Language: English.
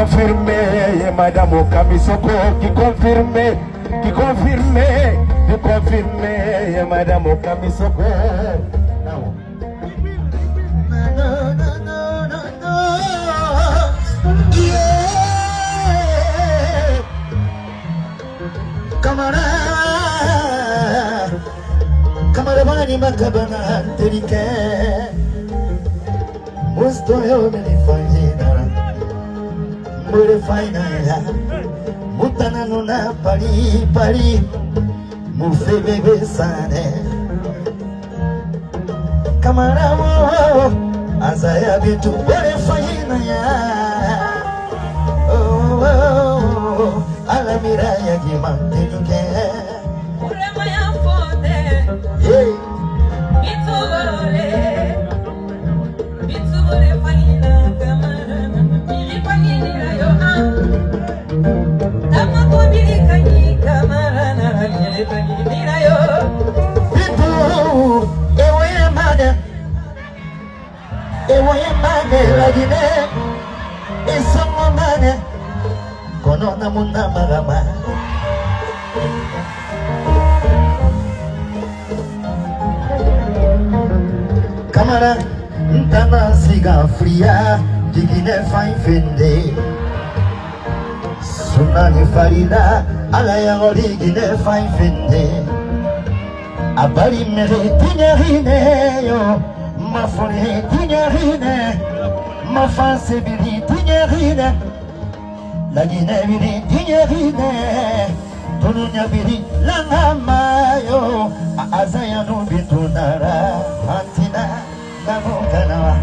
confirmé, Madame Okamisoko, qui confirmé, Madame Okamisoko. Kamarabani makabana anterike Musto yo melifanyina Mulefanya ya Mutana nuna pari Mufebebe sane Kamaramo Azaya bitu mulefanyina ya Alamira ya gimantenuke Urema ya fote Bitubole fanyina kamarana Milifanyina yo Tama kubili kanyi kamarana Milifanyina yo Bitu ewe mane lagine Isongo mane Kono namuna magama Kamara ntana siga fria Digine fine fende Sunani farida Ala ya origine fine fende Abari mere tinyarine yo Mafone tinyarine Mafanse biri tinyarine Lagine biri tinyarine Tulunya biri langamayo Azaya no bitunara Antina Namo kanawa